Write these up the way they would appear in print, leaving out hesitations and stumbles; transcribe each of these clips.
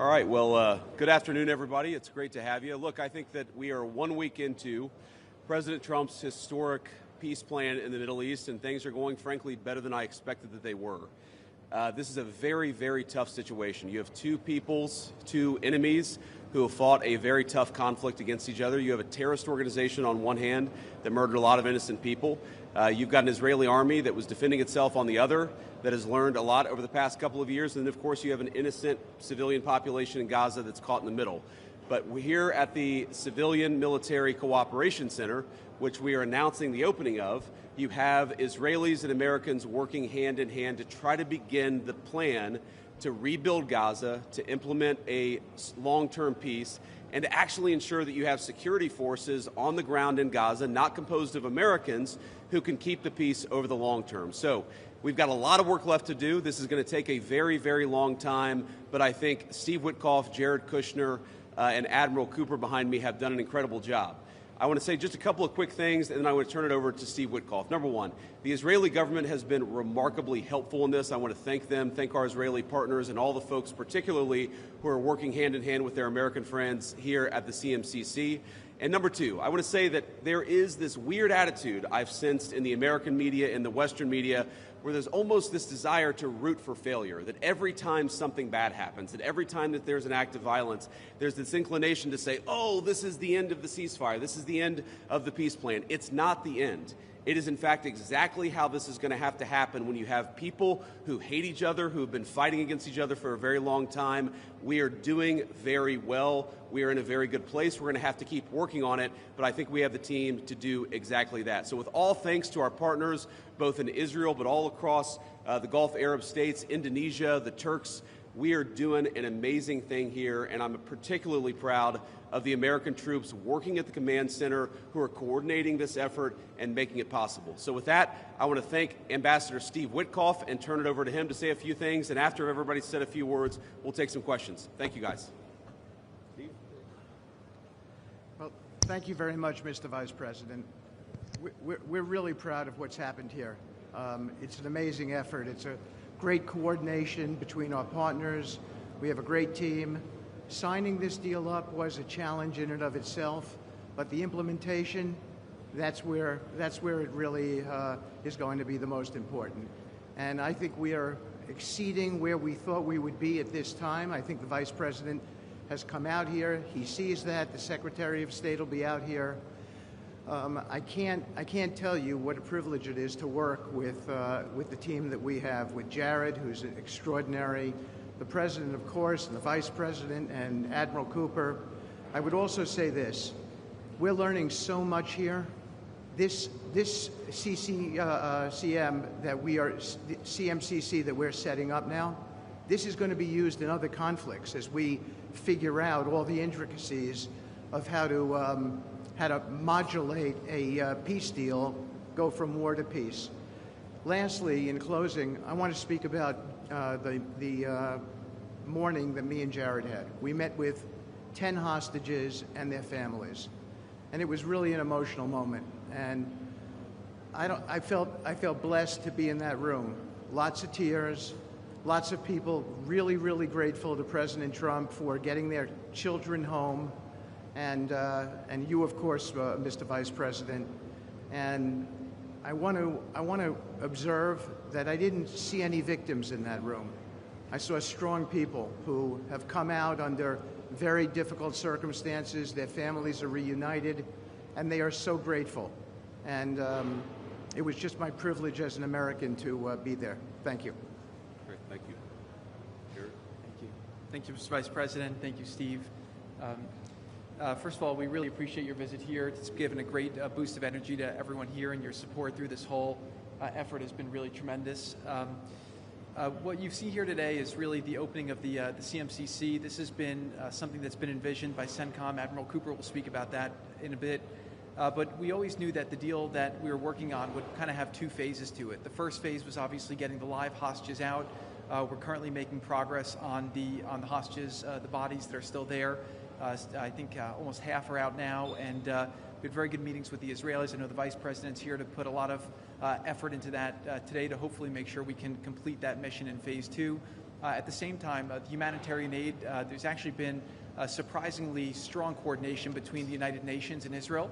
All right, well, good afternoon, everybody. It's great to have you. Look, I think that we are 1 week into President Trump's historic peace plan in the Middle East, and things are going, frankly, better than I expected that they were. This is a very, very tough situation. You have two peoples, two enemies who have fought a very tough conflict against each other. You have a terrorist organization on one hand that murdered a lot of innocent people. You've got an Israeli army that was defending itself on the other, that has learned a lot over the past couple of years. And then, of course, you have an innocent civilian population in Gaza that's caught in the middle. But we're here at the Civilian Military Cooperation Center, which we are announcing the opening of. You have Israelis and Americans working hand in hand to try to begin the plan to rebuild Gaza, to implement a long-term peace, and to actually ensure that you have security forces on the ground in Gaza, not composed of Americans, who can keep the peace over the long term. So we've got a lot of work left to do. This is going to take a very, very long time, but I think Steve Witkoff, Jared Kushner, and Admiral Cooper behind me have done an incredible job. I want to say just a couple of quick things, and then I want to turn it over to Steve Witkoff. Number one, the Israeli government has been remarkably helpful in this. I want to thank them, thank our Israeli partners, and all the folks particularly who are working hand in hand with their American friends here at the CMCC. And number two, I want to say that there is this weird attitude I've sensed in the American media and the Western media where there's almost this desire to root for failure, that every time something bad happens, that every time that there's an act of violence, there's this inclination to say, oh, this is the end of the ceasefire, this is the end of the peace plan. It's not the end. It is, in fact, exactly how this is going to have to happen when you have people who hate each other, who have been fighting against each other for a very long time. We are doing very well. We are in a very good place. We're going to have to keep working on it, but I think we have the team to do exactly that. So with all thanks to our partners, both in Israel but all across the Gulf Arab states, Indonesia, the Turks, we are doing an amazing thing here, and I'm particularly proud of the American troops working at the command center who are coordinating this effort and making it possible. So with that, I want to thank Ambassador Steve Witkoff and turn it over to him to say a few things, and after everybody's said a few words, we'll take some questions. Thank you, guys. Steve? Well, thank you very much, Mr. Vice President. We're really proud of what's happened here. It's an amazing effort. It's a great coordination between our partners. We have a great team. Signing this deal up was a challenge in and of itself, but the implementation, that's where it really is going to be the most important. And I think we are exceeding where we thought we would be at this time. I think the Vice President has come out here. He sees that. The Secretary of State will be out here. I can't tell you what a privilege it is to work with the team that we have, with Jared, who's extraordinary, the President, of course, and the Vice President, and Admiral Cooper. I would also say this. We're learning so much here. This CMCC that we're setting up now, this is going to be used in other conflicts as we figure out all the intricacies of how to modulate a peace deal, go from war to peace. Lastly, in closing, I want to speak about the morning that me and Jared had. We met with 10 hostages and their families, and it was really an emotional moment. And I felt blessed to be in that room. Lots of tears, lots of people really, really grateful to President Trump for getting their children home, and you, of course, Mr. Vice President. And I want to observe that I didn't see any victims in that room. I saw strong people who have come out under very difficult circumstances. Their families are reunited, and they are so grateful. And it was just my privilege as an American to be there. Thank you. Great, thank you. Jared? Thank you. Thank you, Mr. Vice President. Thank you, Steve. First of all, we really appreciate your visit here. It's given a great boost of energy to everyone here, and your support through this whole effort has been really tremendous. What you see here today is really the opening of the CMCC. This has been something that's been envisioned by CENTCOM. Admiral Cooper will speak about that in a bit. But we always knew that the deal that we were working on would kind of have two phases to it. The first phase was obviously getting the live hostages out. We're currently making progress on the hostages, the bodies that are still there. I think almost half are out now, and we had very good meetings with the Israelis. I know the Vice President's here to put a lot of effort into that today to hopefully make sure we can complete that mission in phase two. At the same time, the humanitarian aid, there's actually been surprisingly strong coordination between the United Nations and Israel,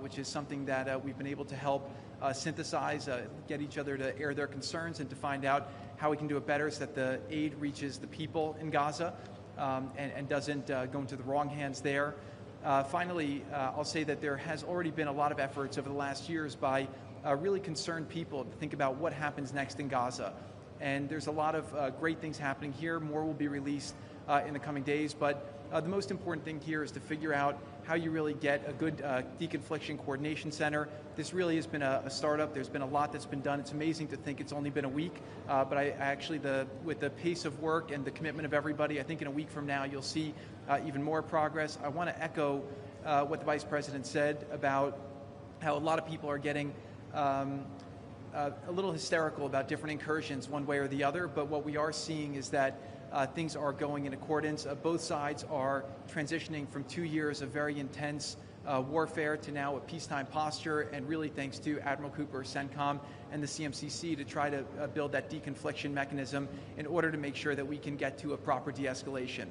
which is something that we've been able to help synthesize, get each other to air their concerns and to find out how we can do it better so that the aid reaches the people in Gaza and doesn't go into the wrong hands there. Finally, I'll say that there has already been a lot of efforts over the last years by really concerned people to think about what happens next in Gaza. And there's a lot of great things happening here. More will be released in the coming days. But the most important thing here is to figure out how you really get a good deconfliction coordination center. This really has been a startup. There's been a lot that's been done. It's amazing to think it's only been a week. But I actually, with the pace of work and the commitment of everybody, I think in a week from now you'll see even more progress. I want to echo what the Vice President said about how a lot of people are getting a little hysterical about different incursions one way or the other, but what we are seeing is that things are going in accordance. Both sides are transitioning from 2 years of very intense warfare to now a peacetime posture, and really thanks to Admiral Cooper, CENTCOM, and the CMCC to try to build that deconfliction mechanism in order to make sure that we can get to a proper de-escalation.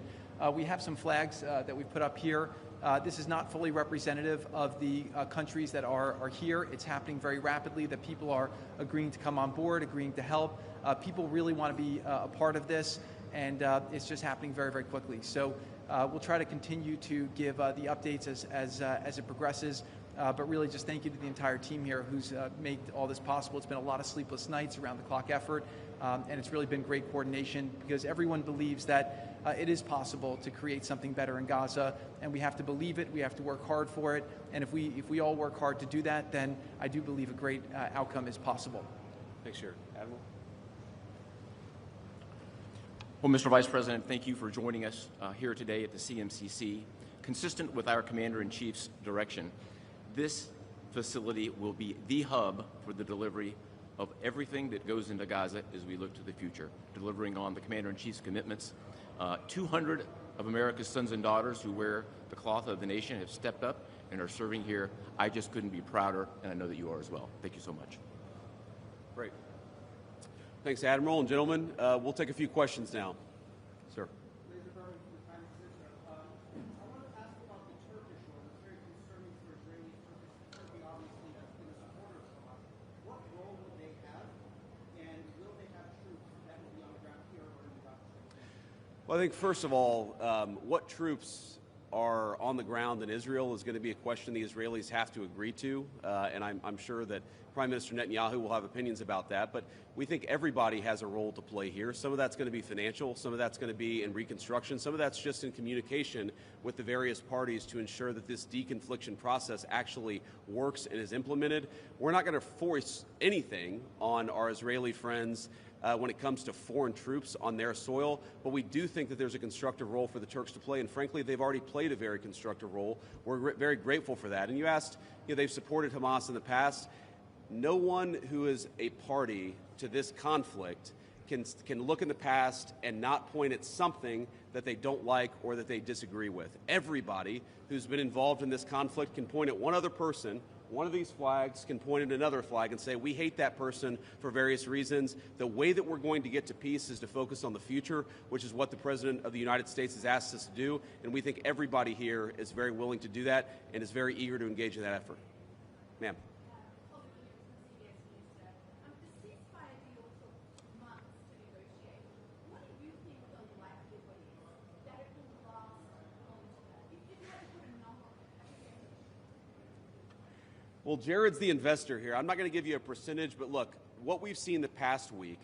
We have some flags that we put up here. This is not fully representative of the countries that are here. It's happening very rapidly, that people are agreeing to come on board, agreeing to help. People really want to be a part of this, and it's just happening very, very quickly. So we'll try to continue to give the updates as it progresses, but really just thank you to the entire team here who's made all this possible. It's been a lot of sleepless nights, around the clock effort, and it's really been great coordination because everyone believes that it is possible to create something better in Gaza, and we have to believe it, we have to work hard for it, and if we all work hard to do that, then I do believe a great outcome is possible. Thanks, Chair. Admiral? Well, Mr. Vice President, thank you for joining us here today at the CMCC. Consistent with our Commander-in-Chief's direction, this facility will be the hub for the delivery of everything that goes into Gaza as we look to the future, delivering on the Commander-in-Chief's commitments. 200 of America's sons and daughters who wear the cloth of the nation have stepped up and are serving here. I just couldn't be prouder, and I know that you are as well. Thank you so much. Great. Thanks, Admiral. And gentlemen, we'll take a few questions now. Sir. Well, I think, first of all, what troops are on the ground in Israel is going to be a question the Israelis have to agree to, and I'm sure that Prime Minister Netanyahu will have opinions about that, but we think everybody has a role to play here. Some of that's going to be financial, some of that's going to be in reconstruction, some of that's just in communication with the various parties to ensure that this deconfliction process actually works and is implemented. We're not going to force anything on our Israeli friends when it comes to foreign troops on their soil, but we do think that there's a constructive role for the Turks to play, and frankly, they've already played a very constructive role. We're very grateful for that. And you asked, they've supported Hamas in the past. No one who is a party to this conflict can look in the past and not point at something that they don't like or that they disagree with. Everybody who's been involved in this conflict can point at one other person. One of these flags can point at another flag and say, we hate that person for various reasons. The way that we're going to get to peace is to focus on the future, which is what the President of the United States has asked us to do. And we think everybody here is very willing to do that and is very eager to engage in that effort. Ma'am. Well, Jared's the investor here. I'm not going to give you a percentage, but look, what we've seen the past week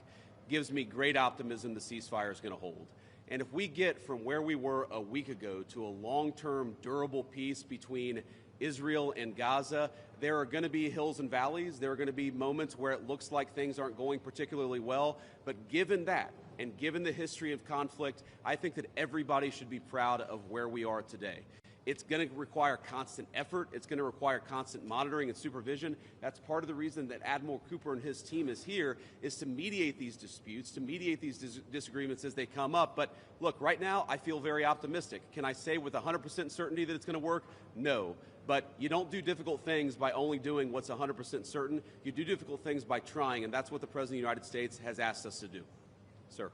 gives me great optimism the ceasefire is going to hold. And if we get from where we were a week ago to a long-term, durable peace between Israel and Gaza, there are going to be hills and valleys. There are going to be moments where it looks like things aren't going particularly well. But given that, and given the history of conflict, I think that everybody should be proud of where we are today. It's going to require constant effort. It's going to require constant monitoring and supervision. That's part of the reason that Admiral Cooper and his team is here, is to mediate these disputes, to mediate these disagreements as they come up. But look, right now, I feel very optimistic. Can I say with 100% certainty that it's going to work? No. But you don't do difficult things by only doing what's 100% certain. You do difficult things by trying, and that's what the President of the United States has asked us to do. Sir.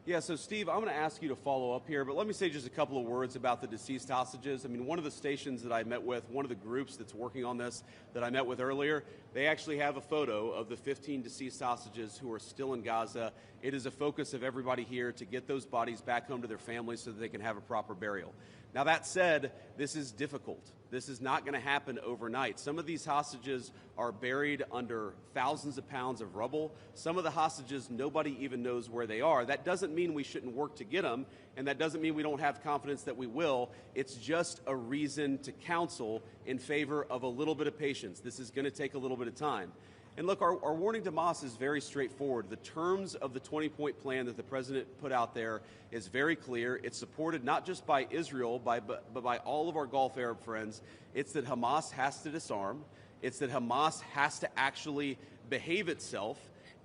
Yeah, so Steve, I'm going to ask you to follow up here, but let me say just a couple of words about the deceased hostages. I mean, one of the stations that I met with, one of the groups that's working on this that I met with earlier, they actually have a photo of the 15 deceased hostages who are still in Gaza. It is a focus of everybody here to get those bodies back home to their families so that they can have a proper burial. Now, that said, this is difficult. This is not going to happen overnight. Some of these hostages are buried under thousands of pounds of rubble. Some of the hostages, nobody even knows where they are. That doesn't mean we shouldn't work to get them, and that doesn't mean we don't have confidence that we will. It's just a reason to counsel in favor of a little bit of patience. This is going to take a little bit of time. And look, our warning to Hamas is very straightforward. The terms of the 20-point plan that the president put out there is very clear. It's supported not just by Israel, but by all of our Gulf Arab friends. It's that Hamas has to disarm. It's that Hamas has to actually behave itself,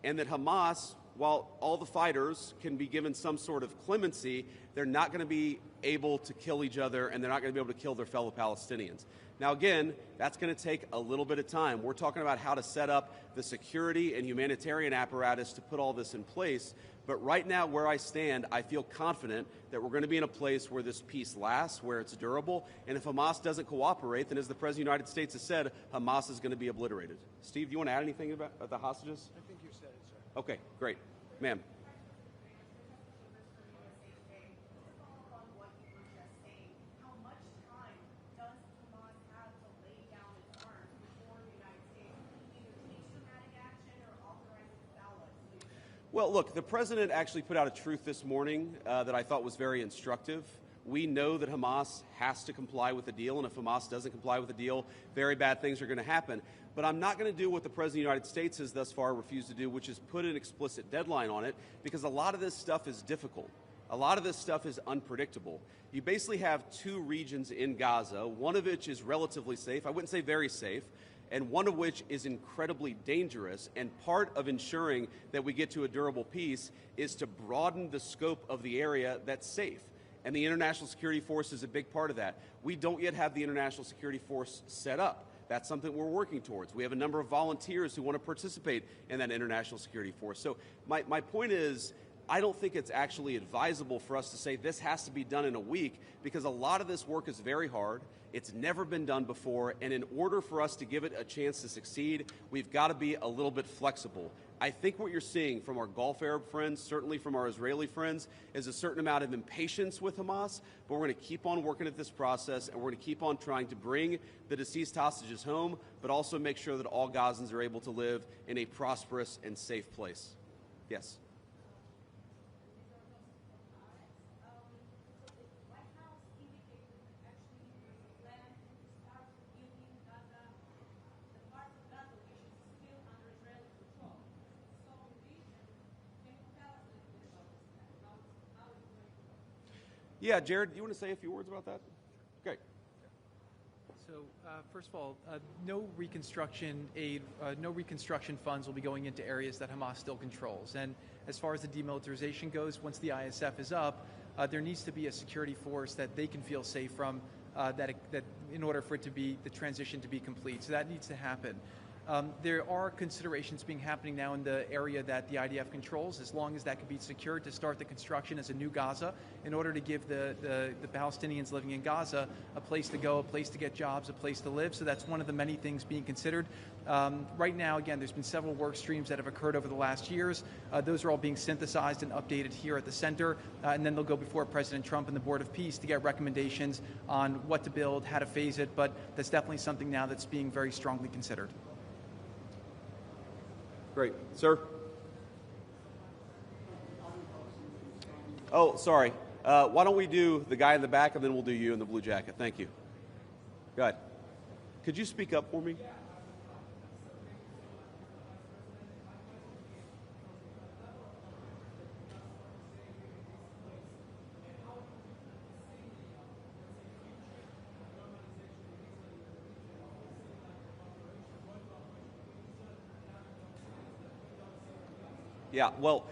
and that Hamas, while all the fighters can be given some sort of clemency, they're not going to be able to kill each other, and they're not going to be able to kill their fellow Palestinians. Now, again, that's going to take a little bit of time. We're talking about how to set up the security and humanitarian apparatus to put all this in place. But right now, where I stand, I feel confident that we're going to be in a place where this peace lasts, where it's durable. And if Hamas doesn't cooperate, then as the President of the United States has said, Hamas is going to be obliterated. Steve, do you want to add anything about the hostages? I think you said it, sir. Okay, great. Ma'am. Well, look, the president actually put out a truth this morning that I thought was very instructive. We know that Hamas has to comply with the deal, and if Hamas doesn't comply with the deal, very bad things are going to happen. But I'm not going to do what the President of the United States has thus far refused to do, which is put an explicit deadline on it, because a lot of this stuff is difficult. A lot of this stuff is unpredictable. You basically have two regions in Gaza, one of which is relatively safe, I wouldn't say very safe, and one of which is incredibly dangerous. And part of ensuring that we get to a durable peace is to broaden the scope of the area that's safe. And the International Security Force is a big part of that. We don't yet have the International Security Force set up. That's something we're working towards. We have a number of volunteers who want to participate in that International Security Force. So my point is, I don't think it's actually advisable for us to say this has to be done in a week, because a lot of this work is very hard. It's never been done before, and in order for us to give it a chance to succeed, we've got to be a little bit flexible. I think what you're seeing from our Gulf Arab friends, certainly from our Israeli friends, is a certain amount of impatience with Hamas, but we're going to keep on working at this process, and we're going to keep on trying to bring the deceased hostages home, but also make sure that all Gazans are able to live in a prosperous and safe place. Yes? Yeah, Jared, you want to say a few words about that? Okay. So, first of all, no reconstruction aid, no reconstruction funds will be going into areas that Hamas still controls. And as far as the demilitarization goes, once the ISF is up, there needs to be a security force that they can feel safe from, that in order for it to be the transition to be complete. So that needs to happen. There are considerations happening now in the area that the IDF controls, as long as that can be secured, to start the construction as a new Gaza, in order to give the Palestinians living in Gaza a place to go, a place to get jobs, a place to live. So that's one of the many things being considered. Right now, again, there's been several work streams that have occurred over the last years. Those are all being synthesized and updated here at the center, and then they'll go before President Trump and the Board of Peace to get recommendations on what to build, how to phase it, but that's definitely something now that's being very strongly considered. Great. Sir? Oh, sorry. Why don't we do the guy in the back, and then we'll do you in the blue jacket. Thank you. Go ahead. Could you speak up for me? Yeah, well,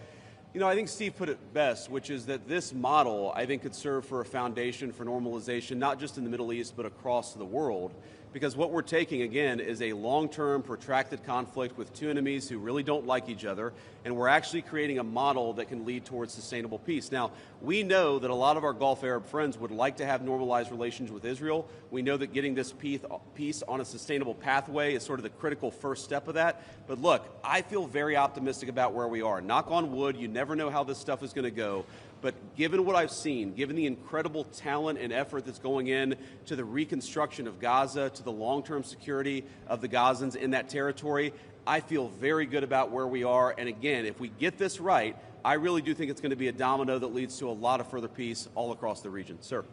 you know, I think Steve put it best, which is that this model, I think, could serve for a foundation for normalization, not just in the Middle East, but across the world. Because what we're taking, again, is a long-term, protracted conflict with two enemies who really don't like each other, and we're actually creating a model that can lead towards sustainable peace. Now, we know that a lot of our Gulf Arab friends would like to have normalized relations with Israel. We know that getting this peace on a sustainable pathway is sort of the critical first step of that. But look, I feel very optimistic about where we are. Knock on wood, you never know how this stuff is going to go. But given what I've seen, given the incredible talent and effort that's going in to the reconstruction of Gaza, to the long-term security of the Gazans in that territory, I feel very good about where we are. And again, if we get this right, I really do think it's going to be a domino that leads to a lot of further peace all across the region. Sir.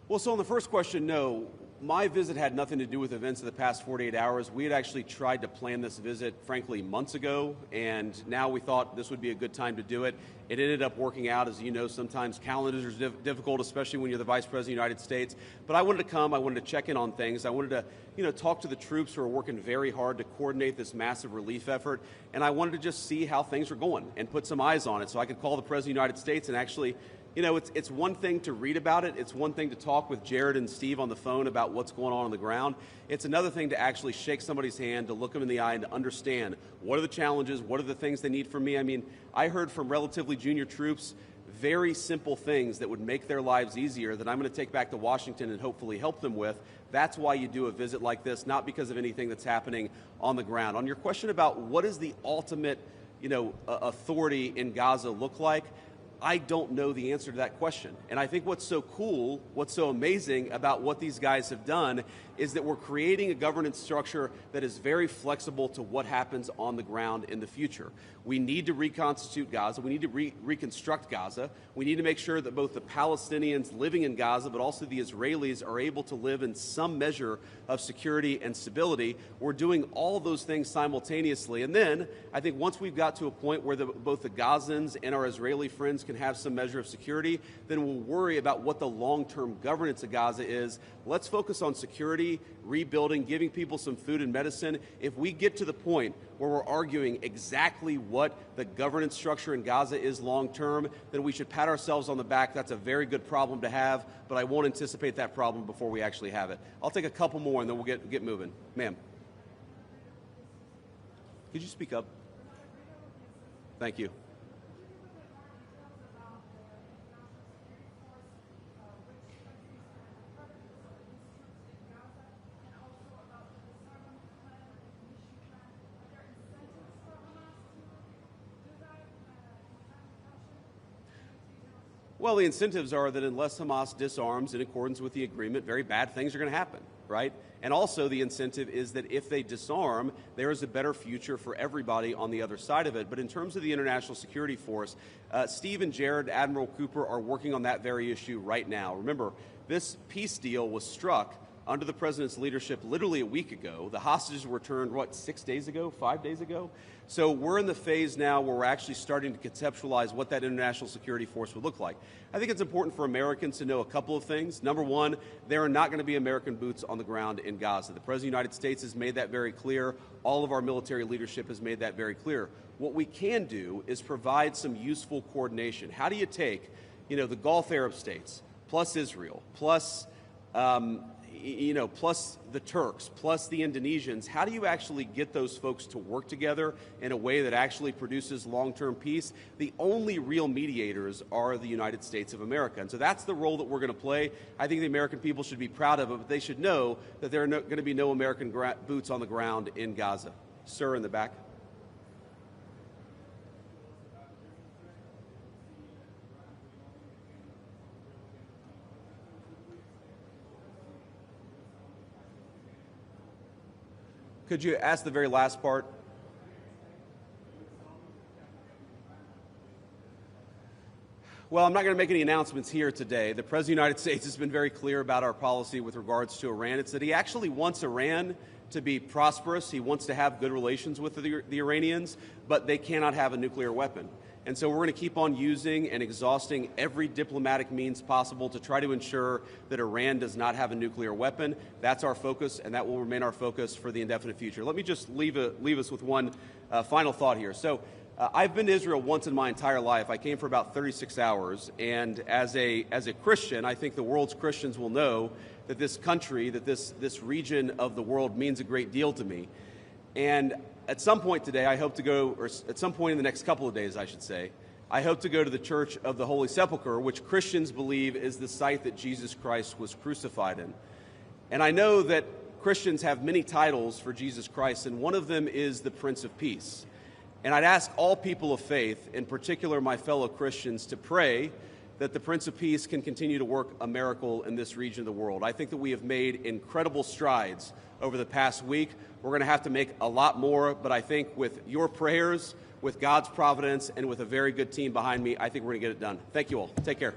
Well, so on the first question, no. My visit had nothing to do with events of the past 48 hours. We had actually tried to plan this visit, frankly, months ago, and now we thought this would be a good time to do it. It ended up working out. As you know, sometimes calendars are difficult, especially when you're the Vice President of the United States. But I wanted to come. I wanted to check in on things. I wanted to, talk to the troops who are working very hard to coordinate this massive relief effort. And I wanted to just see how things were going and put some eyes on it so I could call the President of the United States and actually, it's one thing to read about it. It's one thing to talk with Jared and Steve on the phone about what's going on the ground. It's another thing to actually shake somebody's hand, to look them in the eye and to understand what are the challenges, what are the things they need from me. I mean, I heard from relatively junior troops very simple things that would make their lives easier that I'm going to take back to Washington and hopefully help them with. That's why you do a visit like this, not because of anything that's happening on the ground. On your question about what is the ultimate, authority in Gaza look like, I don't know the answer to that question. And I think what's so cool, what's so amazing about what these guys have done is that we're creating a governance structure that is very flexible to what happens on the ground in the future. We need to reconstitute Gaza. We need to reconstruct Gaza. We need to make sure that both the Palestinians living in Gaza, but also the Israelis are able to live in some measure of security and stability. We're doing all those things simultaneously. And then I think once we've got to a point where both the Gazans and our Israeli friends can have some measure of security, then we'll worry about what the long-term governance of Gaza is. Let's focus on security, rebuilding, giving people some food and medicine. If we get to the point where we're arguing exactly what the governance structure in Gaza is long-term, then we should pat ourselves on the back. That's a very good problem to have, but I won't anticipate that problem before we actually have it. I'll take a couple more and then we'll get moving. Ma'am. Could you speak up? Thank you. Well, the incentives are that unless Hamas disarms in accordance with the agreement, very bad things are going to happen, right? And also the incentive is that if they disarm, there is a better future for everybody on the other side of it. But in terms of the International Security Force, Steve and Jared, Admiral Cooper, are working on that very issue right now. Remember, this peace deal was struck under the president's leadership literally a week ago. The hostages were returned, 6 days ago, 5 days ago? So we're in the phase now where we're actually starting to conceptualize what that international security force would look like. I think it's important for Americans to know a couple of things. Number one, there are not going to be American boots on the ground in Gaza. The President of the United States has made that very clear. All of our military leadership has made that very clear. What we can do is provide some useful coordination. How do you take, the Gulf Arab states, plus Israel, plus plus the Turks, plus the Indonesians, how do you actually get those folks to work together in a way that actually produces long-term peace? The only real mediators are the United States of America. And so that's the role that we're going to play. I think the American people should be proud of it, but they should know that there are going to be no American boots on the ground in Gaza. Sir, in the back. Could you ask the very last part? Well, I'm not going to make any announcements here today. The President of the United States has been very clear about our policy with regards to Iran. It's that he actually wants Iran to be prosperous. He wants to have good relations with the Iranians, but they cannot have a nuclear weapon. And so we're going to keep on using and exhausting every diplomatic means possible to try to ensure that Iran does not have a nuclear weapon. That's our focus, and that will remain our focus for the indefinite future. Let me just leave us with one final thought here. So I've been to Israel once in my entire life. I came for about 36 hours, and as a Christian, I think the world's Christians will know that this country, that this region of the world means a great deal to me. And at some point today, I hope to go, or at some point in the next couple of days, I should say, I hope to go to the Church of the Holy Sepulchre, which Christians believe is the site that Jesus Christ was crucified in. And I know that Christians have many titles for Jesus Christ, and one of them is the Prince of Peace. And I'd ask all people of faith, in particular my fellow Christians, to pray that the Prince of Peace can continue to work a miracle in this region of the world. I think that we have made incredible strides over the past week. We're going to have to make a lot more, but I think with your prayers, with God's providence, and with a very good team behind me, I think we're going to get it done. Thank you all. Take care.